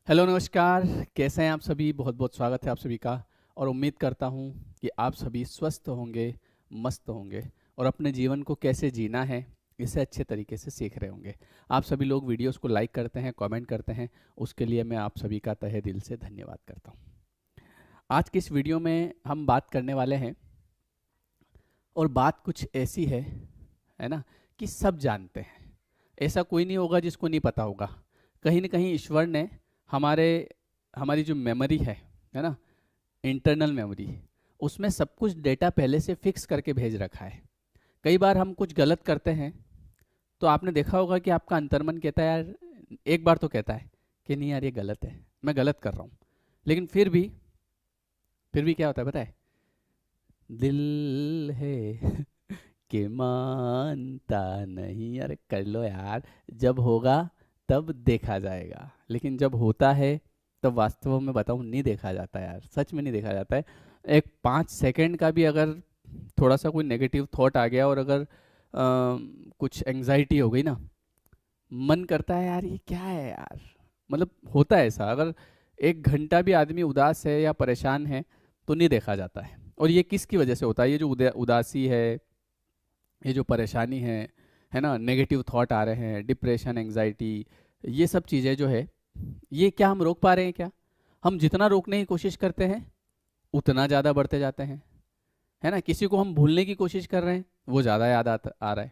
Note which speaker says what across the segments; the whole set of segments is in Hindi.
Speaker 1: हेलो नमस्कार। कैसे हैं आप सभी? बहुत बहुत स्वागत है आप सभी का। और उम्मीद करता हूं कि आप सभी स्वस्थ होंगे, मस्त होंगे और अपने जीवन को कैसे जीना है इसे अच्छे तरीके से सीख रहे होंगे। आप सभी लोग वीडियोस को लाइक करते हैं, कमेंट करते हैं, उसके लिए मैं आप सभी का तहे दिल से धन्यवाद करता हूं। आज की इस वीडियो में हम बात करने वाले हैं और बात कुछ ऐसी है ना, कि सब जानते हैं। ऐसा कोई नहीं होगा जिसको नहीं पता होगा। कहीं ना कहीं ईश्वर ने हमारे हमारी जो मेमोरी है ना, इंटरनल मेमोरी, उसमें सब कुछ डेटा पहले से फिक्स करके भेज रखा है। कई बार हम कुछ गलत करते हैं तो आपने देखा होगा कि आपका अंतर्मन कहता है यार, एक बार तो कहता है कि नहीं यार ये गलत है, मैं गलत कर रहा हूँ। लेकिन फिर भी क्या होता है पता है? दिल है कि मानता नहीं, अरे कर लो यार, जब होगा तब देखा जाएगा। लेकिन जब होता है तब वास्तव में बताऊं नहीं देखा जाता यार, सच में नहीं देखा जाता है। एक 5 सेकंड का भी अगर थोड़ा सा कोई नेगेटिव थॉट आ गया और अगर कुछ एंजाइटी हो गई ना, मन करता है यार ये क्या है यार। मतलब होता है ऐसा, अगर 1 घंटा भी आदमी उदास है या परेशान है तो नहीं देखा जाता है। और ये किसकी वजह से होता है? ये जो उदासी है, ये जो परेशानी है ना, नेगेटिव थॉट आ रहे हैं, डिप्रेशन, एंजाइटी, ये सब चीज़ें जो है, ये क्या हम रोक पा रहे हैं क्या? हम जितना रोकने की कोशिश करते हैं उतना ज़्यादा बढ़ते जाते हैं। है ना, किसी को हम भूलने की कोशिश कर रहे हैं, वो ज़्यादा याद आ रहा है।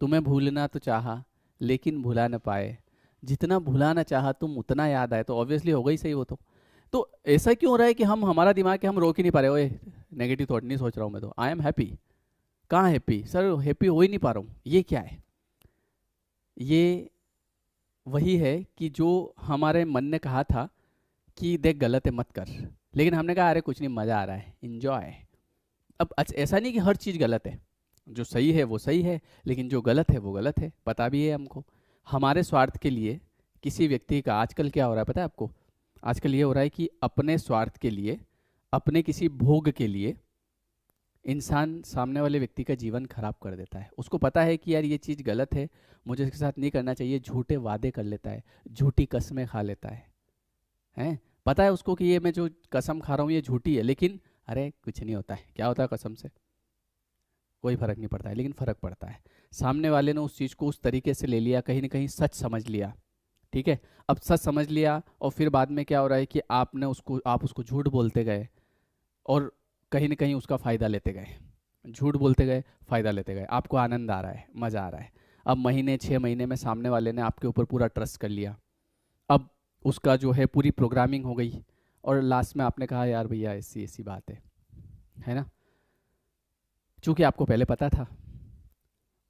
Speaker 1: तुम्हें भूलना तो चाहा लेकिन भुला न पाए, जितना भुलाना चाहा तुम उतना याद आए, तो ऑब्वियसली होगा ही सही वो तो ऐसा क्यों हो रहा है कि हमारा दिमाग है, हम रोक ही नहीं पा रहे? ओए, नेगेटिव थॉट नहीं सोच रहा हूँ मैं, तो आई एम हैप्पी। कहाँ हैप्पी सर? हैप्पी हो ही नहीं पा रहा हूँ, ये क्या है? ये वही है कि जो हमारे मन ने कहा था कि देख गलत है मत कर, लेकिन हमने कहा अरे कुछ नहीं, मज़ा आ रहा है, इंजॉय। अब ऐसा नहीं कि हर चीज़ गलत है, जो सही है वो सही है, लेकिन जो गलत है वो गलत है, पता भी है हमको। हमारे स्वार्थ के लिए किसी व्यक्ति का, आजकल क्या हो रहा है पता है आपको? आजकल ये हो रहा है कि अपने स्वार्थ के लिए, अपने किसी भोग के लिए इंसान सामने वाले व्यक्ति का जीवन खराब कर देता है। उसको पता है कि यार ये चीज़ गलत है, मुझे इसके साथ नहीं करना चाहिए, झूठे वादे कर लेता है, झूठी कसमें खा लेता है। हैं? पता है उसको कि ये मैं जो कसम खा रहा हूँ ये झूठी है, लेकिन अरे कुछ नहीं होता है, क्या होता है कसम से? कोई फर्क नहीं पड़ता है। लेकिन फर्क पड़ता है, सामने वाले ने उस चीज़ को उस तरीके से ले लिया, कहीं ना कहीं सच समझ लिया। ठीक है, अब सच समझ लिया और फिर बाद में क्या हो रहा है कि आप उसको झूठ बोलते गए और कहीं ना कहीं उसका फ़ायदा लेते गए। झूठ बोलते गए, फ़ायदा लेते गए, आपको आनंद आ रहा है, मज़ा आ रहा है। अब महीने 6 महीने में सामने वाले ने आपके ऊपर पूरा ट्रस्ट कर लिया। अब उसका जो है पूरी प्रोग्रामिंग हो गई और लास्ट में आपने कहा यार भैया ऐसी ऐसी बात है ना, चूंकि आपको पहले पता था।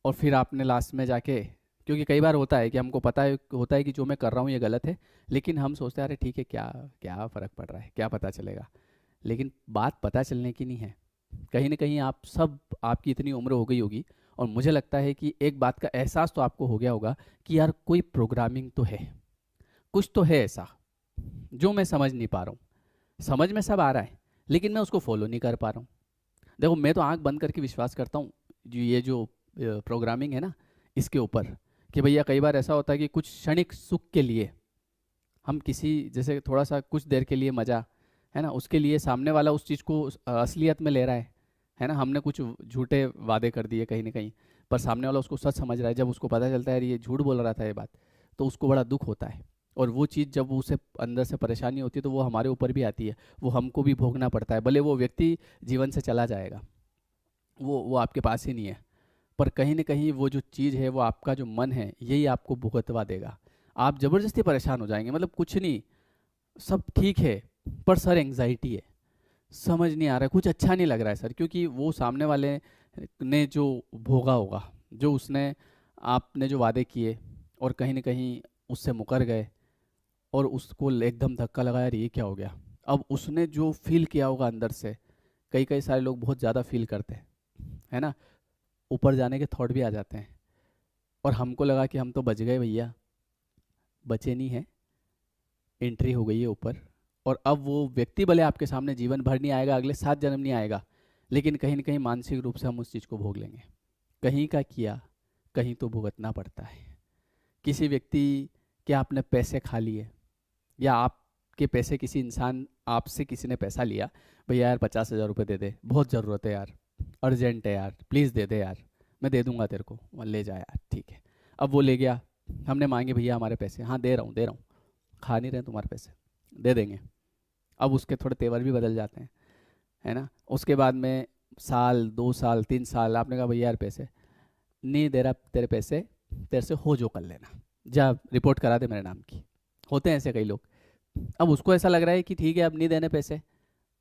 Speaker 1: और फिर आपने लास्ट में जाके, क्योंकि कई बार होता है कि हमको पता है होता है कि जो मैं कर रहा हूँ ये गलत है, लेकिन हम सोचते हैं अरे ठीक है, क्या क्या फ़र्क पड़ रहा है, क्या पता चलेगा। लेकिन बात पता चलने की नहीं है। कहीं ना कहीं आप सब, आपकी इतनी उम्र हो गई होगी और मुझे लगता है कि एक बात का एहसास तो आपको हो गया होगा कि यार कोई प्रोग्रामिंग तो है, कुछ तो है ऐसा जो मैं समझ नहीं पा रहा हूँ। समझ में सब आ रहा है लेकिन मैं उसको फॉलो नहीं कर पा रहा हूँ। देखो, मैं तो आंख बंद करके विश्वास करता हूँ जो प्रोग्रामिंग है ना, इसके ऊपर, कि भैया कई बार ऐसा होता है कि कुछ क्षणिक सुख के लिए हम किसी, जैसे थोड़ा सा कुछ देर के लिए मज़ा, है ना, उसके लिए सामने वाला उस चीज़ को असलियत में ले रहा है ना। हमने कुछ झूठे वादे कर दिए कहीं ना कहीं, पर सामने वाला उसको सच समझ रहा है। जब उसको पता चलता है यार ये झूठ बोल रहा था ये बात, तो उसको बड़ा दुख होता है। और वो चीज़ जब उसे अंदर से परेशानी होती है तो वो हमारे ऊपर भी आती है, वो हमको भी भोगना पड़ता है। भले वो व्यक्ति जीवन से चला जाएगा, वो आपके पास ही नहीं है, पर कहीं ना कहीं वो जो चीज़ है, वो आपका जो मन है, यही आपको भुगतवा देगा। आप ज़बरदस्ती परेशान हो जाएंगे, मतलब कुछ नहीं, सब ठीक है, पर सर एंग्जाइटी है, समझ नहीं आ रहा है, कुछ अच्छा नहीं लग रहा है सर, क्योंकि वो सामने वाले ने जो भोगा होगा, जो उसने, आपने जो वादे किए और कहीं ना कहीं उससे मुकर गए और उसको एकदम धक्का लगा, यार ये क्या हो गया। अब उसने जो फील किया होगा अंदर से, कई कई सारे लोग बहुत ज़्यादा फील करते हैं, है ना, ऊपर जाने के थॉट भी आ जाते हैं। और हमको लगा कि हम तो बच गए भैया, बचे नहीं है, एंट्री हो गई है ऊपर। और अब वो व्यक्ति भले आपके सामने जीवन भर नहीं आएगा, अगले 7 जन्म नहीं आएगा, लेकिन कहीं ना कहीं मानसिक रूप से हम उस चीज़ को भोग लेंगे। कहीं का किया, कहीं तो भुगतना पड़ता है। किसी व्यक्ति के आपने पैसे खा लिए, या आपके पैसे किसी इंसान, आपसे किसी ने पैसा लिया, भैया यार 50,000 रुपये दे दे, बहुत ज़रूरत है यार, अर्जेंट है यार, प्लीज़ दे दे यार, मैं दे दूंगा तेरे को, वह ले जा यार, ठीक है। अब वो ले गया, हमने मांगे भैया हमारे पैसे, हाँ दे रहा हूँ दे रहा हूँ, खा नहीं रहे तुम्हारे पैसे, दे देंगे। अब उसके थोड़े तेवर भी बदल जाते हैं, है ना। उसके बाद में साल 2 साल 3 साल आपने कहा भैया यार पैसे नहीं दे रहा, तेरे पैसे तेरे से हो जो कर लेना, जा रिपोर्ट करा दे मेरे नाम की। होते हैं ऐसे कई लोग। अब उसको ऐसा लग रहा है कि ठीक है अब नहीं देने पैसे,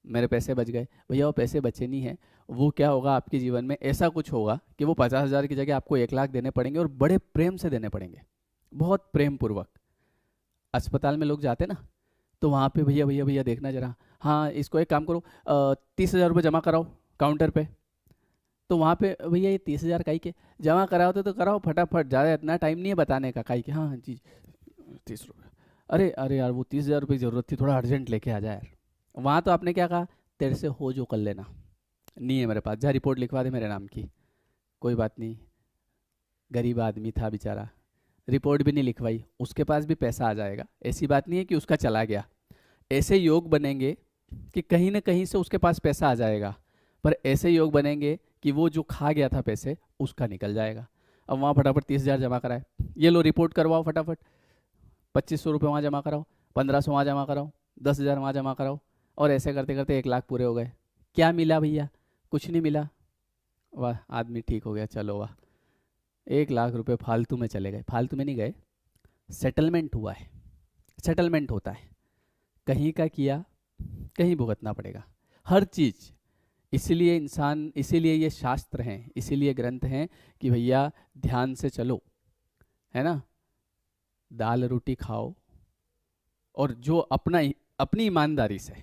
Speaker 1: मेरे पैसे बच गए। भैया वो पैसे बचे नहीं हैं, वो क्या होगा आपके जीवन में, ऐसा कुछ होगा कि वो 50,000 की जगह आपको 1 लाख देने पड़ेंगे, और बड़े प्रेम से देने पड़ेंगे, बहुत प्रेम पूर्वक। अस्पताल में लोग जाते ना, तो वहाँ पे भैया भैया भैया देखना जरा, हाँ इसको एक काम करो, 30,000 रुपये जमा कराओ काउंटर पे। तो वहाँ पे भैया ये 30,000 काई के जमा कराओ, तो कराओ फटाफट, ज़्यादा इतना टाइम नहीं है बताने का, काई के हाँ हाँ जी 30 रुपये, अरे अरे यार वो 30,000 रुपये की ज़रूरत थी, थोड़ा अर्जेंट लेके आ जाए यार। वहाँ तो आपने क्या कहा, तेरे से हो जो कर लेना, नहीं है मेरे पास, जा रिपोर्ट लिखवा दे मेरे नाम की। कोई बात नहीं, गरीब आदमी था बेचारा, रिपोर्ट भी नहीं लिखवाई, उसके पास भी पैसा आ जाएगा, ऐसी बात नहीं है कि उसका चला गया। ऐसे योग बनेंगे कि कहीं ना कहीं से उसके पास पैसा आ जाएगा, पर ऐसे योग बनेंगे कि वो जो खा गया था पैसे उसका निकल जाएगा। अब वहाँ फटाफट 30,000 जमा कराए, ये लो रिपोर्ट करवाओ फटाफट, 2,500 रुपये वहाँ जमा कराओ, 1,500 वहाँ जमा कराओ, 10,000 वहाँ जमा कराओ, और ऐसे करते करते 1 लाख पूरे हो गए। क्या मिला भैया, कुछ नहीं मिला। वाह आदमी ठीक हो गया, चलो वाह, 1 लाख रुपए फालतू में चले गए, फालतू में नहीं गए, सेटलमेंट हुआ है। सेटलमेंट होता है, कहीं का किया कहीं भुगतना पड़ेगा, हर चीज़। इसीलिए इंसान, इसीलिए ये शास्त्र हैं, इसीलिए ग्रंथ हैं कि भैया ध्यान से चलो, है ना, दाल रोटी खाओ, और जो अपनी ईमानदारी से,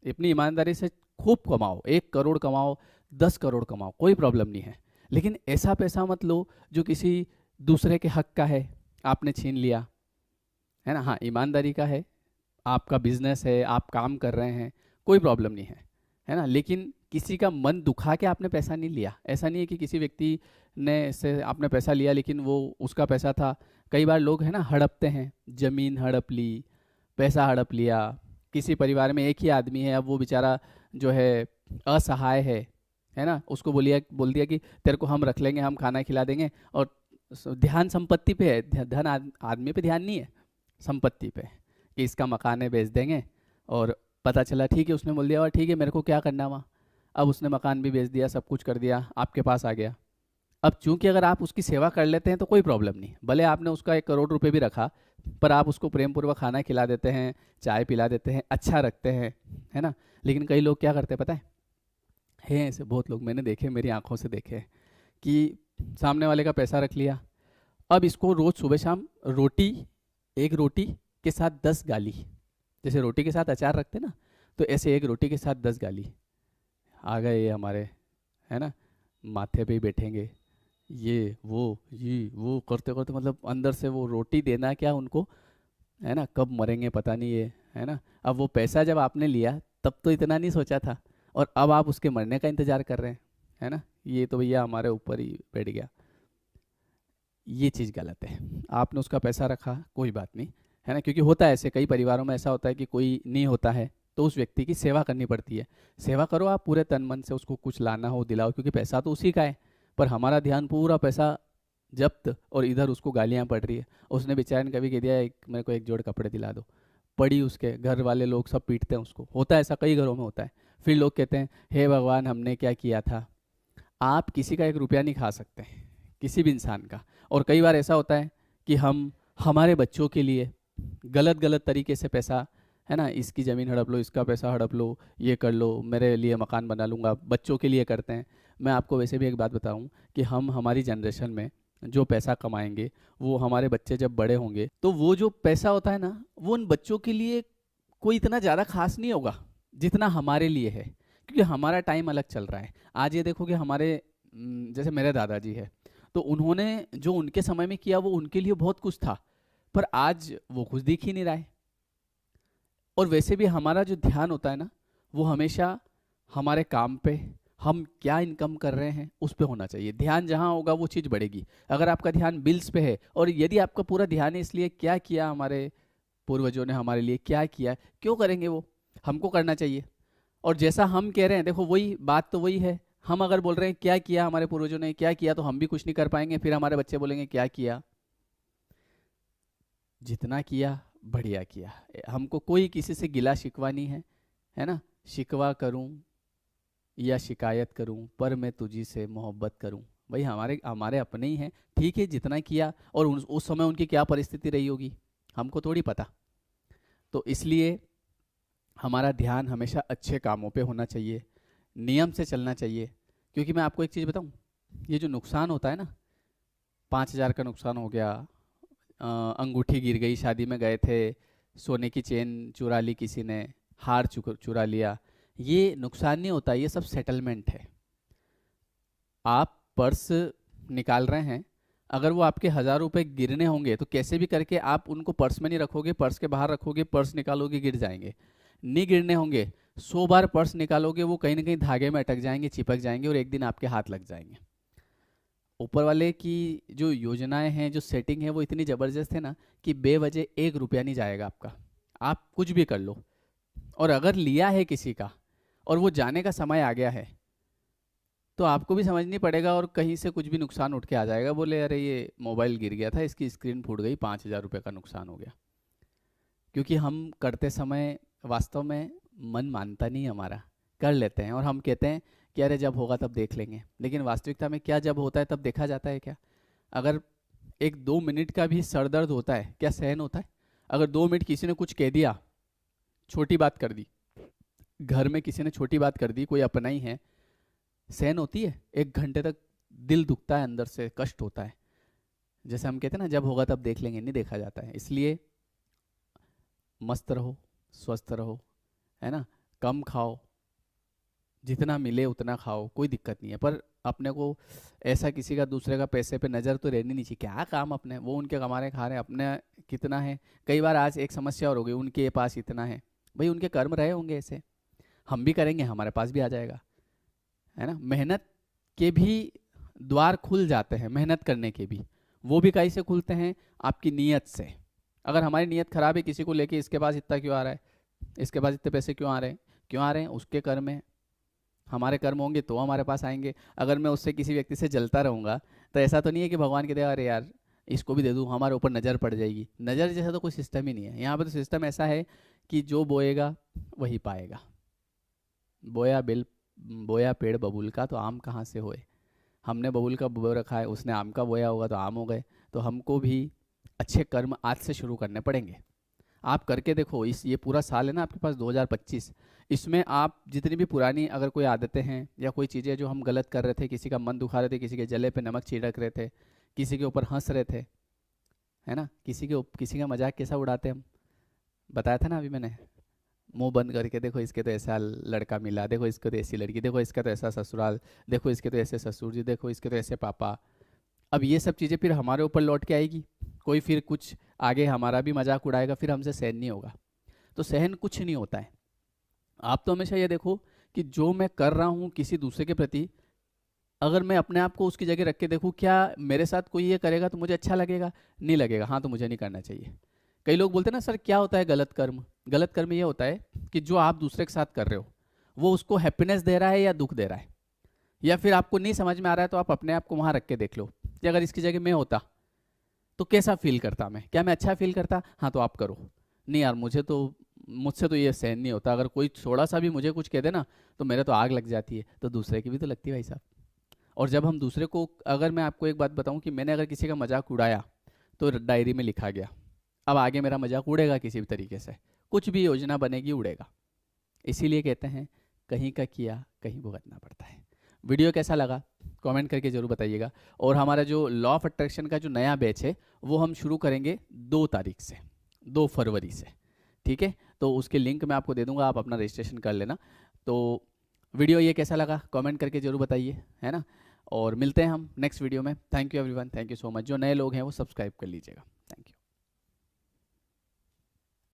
Speaker 1: अपनी ईमानदारी से खूब कमाओ, 1 करोड़ कमाओ, 10 करोड़ कमाओ, कोई प्रॉब्लम नहीं है। लेकिन ऐसा पैसा मत लो जो किसी दूसरे के हक का है, आपने छीन लिया, है ना। हाँ ईमानदारी का है, आपका बिजनेस है, आप काम कर रहे हैं, कोई प्रॉब्लम नहीं है ना। लेकिन किसी का मन दुखा के आपने पैसा नहीं लिया। ऐसा नहीं है कि किसी व्यक्ति ने से आपने पैसा लिया लेकिन वो उसका पैसा था। कई बार लोग है ना हड़पते हैं, जमीन हड़प ली, पैसा हड़प लिया। किसी परिवार में एक ही आदमी है, अब वो बेचारा जो है असहाय है ना, उसको बोल दिया कि तेरे को हम रख लेंगे, हम खाना खिला देंगे, और ध्यान संपत्ति पे है, धन आदमी पे ध्यान नहीं है, संपत्ति पे, कि इसका मकान है बेच देंगे। और पता चला ठीक है, उसने बोल दिया और ठीक है मेरे को क्या करना वहाँ, अब उसने मकान भी बेच दिया, सब कुछ कर दिया, आपके पास आ गया। अब चूंकि अगर आप उसकी सेवा कर लेते हैं तो कोई प्रॉब्लम नहीं, भले आपने उसका 1 करोड़ रुपए भी रखा, पर आप उसको प्रेम पूर्वक खाना खिला देते हैं, चाय पिला देते हैं, अच्छा रखते हैं, है ना। लेकिन कई लोग क्या करते हैं पता है ऐसे बहुत लोग मैंने देखे, मेरी आंखों से देखे हैं, कि सामने वाले का पैसा रख लिया, अब इसको रोज सुबह शाम रोटी, एक रोटी के साथ 10 गाली, जैसे रोटी के साथ अचार रखते ना, तो ऐसे एक रोटी के साथ 10 गाली। आ गए ये हमारे, है ना, माथे पे ही बैठेंगे, ये वो करते करते, मतलब अंदर से वो रोटी देना क्या उनको, है ना, कब मरेंगे पता नहीं ये, है ना। अब वो पैसा जब आपने लिया तब तो इतना नहीं सोचा था, और अब आप उसके मरने का इंतजार कर रहे हैं, है ना। ये तो भैया हमारे ऊपर ही बैठ गया, ये चीज़ गलत है। आपने उसका पैसा रखा कोई बात नहीं, है ना, क्योंकि होता है ऐसे, कई परिवारों में ऐसा होता है कि कोई नहीं होता है, तो उस व्यक्ति की सेवा करनी पड़ती है। सेवा करो आप पूरे तन मन से, उसको कुछ लाना हो दिलाओ, क्योंकि पैसा तो उसी का है, पर हमारा ध्यान पूरा पैसा जब्त, और इधर उसको गालियाँ पड़ रही है। उसने बेचारे ने कभी कह दिया मेरे को एक जोड़ कपड़े दिला दो, पड़ी उसके घर वाले लोग सब पीटते हैं उसको, होता है ऐसा, कई घरों में होता है। फिर लोग कहते हैं हे भगवान हमने क्या किया था। आप किसी का 1 रुपया नहीं खा सकते, किसी भी इंसान का। और कई बार ऐसा होता है कि हम हमारे बच्चों के लिए गलत गलत तरीके से पैसा, है ना, इसकी ज़मीन हड़प लो, इसका पैसा हड़प लो, ये कर लो, मेरे लिए मकान बना लूँगा, बच्चों के लिए करते हैं। मैं आपको वैसे भी एक बात बताऊं कि हम हमारी जनरेशन में जो पैसा कमाएंगे, वो हमारे बच्चे जब बड़े होंगे तो वो जो पैसा होता है ना, वो उन बच्चों के लिए कोई इतना ज़्यादा खास नहीं होगा जितना हमारे लिए है, क्योंकि हमारा टाइम अलग चल रहा है। आज ये देखो कि हमारे जैसे मेरे दादाजी है, तो उन्होंने जो उनके समय में किया वो उनके लिए बहुत कुछ था, पर आज वो कुछ दिख ही नहीं रहा है। और वैसे भी हमारा जो ध्यान होता है ना, वो हमेशा हमारे काम पे, हम क्या इनकम कर रहे हैं उस पे होना चाहिए। ध्यान जहाँ होगा वो चीज़ बढ़ेगी। अगर आपका ध्यान बिल्स पे है, और यदि आपका पूरा ध्यान है इसलिए क्या किया हमारे पूर्वजों ने हमारे लिए क्या किया है, क्यों करेंगे वो, हमको करना चाहिए। और जैसा हम कह रहे हैं, देखो वही बात तो वही है, हम अगर बोल रहे हैं क्या किया हमारे पूर्वजों ने क्या किया, तो हम भी कुछ नहीं कर पाएंगे, फिर हमारे बच्चे बोलेंगे क्या किया। जितना किया बढ़िया किया, हमको कोई किसी से गिला शिकवा नहीं है ना। शिकवा करूं या शिकायत करूं, पर मैं तुझी से मोहब्बत करूं। भाई हमारे हमारे अपने ही हैं, ठीक है जितना किया, और उस समय उनकी क्या परिस्थिति रही होगी हमको थोड़ी पता। तो इसलिए हमारा ध्यान हमेशा अच्छे कामों पे होना चाहिए, नियम से चलना चाहिए। क्योंकि मैं आपको एक चीज़ बताऊं, ये जो नुकसान होता है ना, 5,000 का नुकसान हो गया, अंगूठी गिर गई, शादी में गए थे, सोने की चेन चुरा ली किसी ने, हार चुरा लिया, ये नुकसान नहीं होता, ये सब सेटलमेंट है। आप पर्स निकाल रहे हैं, अगर वो आपके 1,000 रुपए गिरने होंगे तो कैसे भी करके आप उनको पर्स में नहीं रखोगे, पर्स के बाहर रखोगे, पर्स निकालोगे गिर जाएंगे। नहीं गिरने होंगे, 100 बार पर्स निकालोगे, वो कहीं ना कहीं धागे में अटक जाएंगे, चिपक जाएंगे, और एक दिन आपके हाथ लग जाएंगे। ऊपर वाले की जो योजनाएं हैं, जो सेटिंग है, वो इतनी ज़बरदस्त है ना कि बेवजह 1 रुपया नहीं जाएगा आपका, आप कुछ भी कर लो। और अगर लिया है किसी का और वो जाने का समय आ गया है, तो आपको भी समझनी पड़ेगा, और कहीं से कुछ भी नुकसान उठ के आ जाएगा, बोले अरे ये मोबाइल गिर गया था, इसकी स्क्रीन फूट गई, 5,000 रुपये का नुकसान हो गया। क्योंकि हम करते समय वास्तव में मन मानता नहीं हमारा, कर लेते हैं और हम कहते हैं कि अरे जब होगा तब देख लेंगे, लेकिन वास्तविकता में क्या जब होता है तब देखा जाता है क्या? अगर 1-2 मिनट का भी सर दर्द होता है, क्या सहन होता है? अगर 2 मिनट किसी ने कुछ कह दिया, छोटी बात कर दी, घर में किसी ने छोटी बात कर दी, कोई अपना ही है, सहन होती है? 1 घंटे तक दिल दुखता है, अंदर से कष्ट होता है। जैसे हम कहते हैं ना, जब होगा तब देख लेंगे, नहीं देखा जाता है। इसलिए मस्त रहो, स्वस्थ रहो, है ना, कम खाओ, जितना मिले उतना खाओ, कोई दिक्कत नहीं है, पर अपने को ऐसा किसी का दूसरे का पैसे पे नज़र तो रहनी नहीं चाहिए। क्या काम अपने, वो उनके कमा रहे खा रहे, अपने कितना है। कई बार आज एक समस्या और हो गई, उनके पास इतना है, भाई उनके कर्म रहे होंगे ऐसे, हम भी करेंगे हमारे पास भी आ जाएगा, है ना। मेहनत के भी द्वार खुल जाते हैं, मेहनत करने के भी, वो भी कहीं से खुलते हैं? आपकी नीयत से। अगर हमारी नीयत खराब है, किसी को लेके इसके पास इतना क्यों आ रहा है, इसके पास इतने पैसे क्यों आ रहे हैं, क्यों आ रहे हैं? उसके कर्म है, हमारे कर्म होंगे तो हमारे पास आएंगे। अगर मैं उससे किसी व्यक्ति से जलता रहूंगा, तो ऐसा तो नहीं है कि भगवान के दे अरे यार इसको भी दे दूँ, हमारे ऊपर नज़र पड़ जाएगी। नज़र जैसा तो कोई सिस्टम ही नहीं है यहाँ पे। तो सिस्टम ऐसा है कि जो बोएगा वही पाएगा। बोया पेड़ बबूल का, तो आम कहाँ से होए। हमने बबूल का बो रखा है, उसने आम का बोया होगा तो आम हो गए। तो हमको भी अच्छे कर्म आज से शुरू करने पड़ेंगे। आप करके देखो, इस ये पूरा साल है ना आपके पास 2025, इसमें आप जितनी भी पुरानी अगर कोई आदतें हैं या कोई चीज़ें जो हम गलत कर रहे थे, किसी का मन दुखा रहे थे, किसी के जले पे नमक छिड़क रहे थे, किसी के ऊपर हंस रहे थे, है ना, किसी का मजाक कैसा उड़ाते हम, बताया था ना अभी मैंने। मुंह बंद करके देखो, इसके तो ऐसा लड़का मिला, देखो इसको तो ऐसी लड़की, देखो इसका तो ऐसा ससुराल, देखो इसके तो ऐसे ससुर जी, देखो इसके तो ऐसे पापा। अब ये सब चीज़ें फिर हमारे ऊपर लौट के आएगी, कोई फिर कुछ आगे हमारा भी मजाक उड़ाएगा, फिर हमसे सहन नहीं होगा। तो सहन कुछ नहीं होता है। आप तो हमेशा ये देखो कि जो मैं कर रहा हूँ किसी दूसरे के प्रति, अगर मैं अपने आप को उसकी जगह रख के देखूँ, क्या मेरे साथ कोई ये करेगा तो मुझे अच्छा लगेगा? नहीं लगेगा, हाँ तो मुझे नहीं करना चाहिए। कई लोग बोलते हैं ना सर क्या होता है गलत कर्म? गलत कर्म ये होता है कि जो आप दूसरे के साथ कर रहे हो वो उसको हैप्पीनेस दे रहा है या दुख दे रहा है, या फिर आपको नहीं समझ में आ रहा है, तो आप अपने आप को वहाँ रख के देख लो कि अगर इसकी जगह मैं होता तो कैसा फील करता मैं, क्या मैं अच्छा फील करता? हाँ तो आप करो। नहीं यार मुझसे तो ये सहन नहीं होता, अगर कोई थोड़ा सा भी मुझे कुछ कह दे ना तो मेरे तो आग लग जाती है, तो दूसरे की भी तो लगती है भाई साहब। और जब हम दूसरे को, अगर मैं आपको एक बात बताऊं कि मैंने अगर किसी का मजाक उड़ाया तो डायरी में लिखा गया, अब आगे मेरा मजाक उड़ेगा किसी भी तरीके से, कुछ भी योजना बनेगी उड़ेगा। इसीलिए कहते हैं कहीं का किया कहीं भुगतना पड़ता है। वीडियो कैसा लगा कमेंट करके ज़रूर बताइएगा। और हमारा जो लॉ ऑफ अट्रैक्शन का जो नया बैच है वो हम शुरू करेंगे 2 तारीख से, 2 फरवरी से, ठीक है। तो उसके लिंक मैं आपको दे दूंगा, आप अपना रजिस्ट्रेशन कर लेना। तो वीडियो ये कैसा लगा कमेंट करके ज़रूर बताइए, है ना। और मिलते हैं हम नेक्स्ट वीडियो में। Thank you everyone, thank you so much. जो नए लोग हैं वो सब्सक्राइब कर लीजिएगा।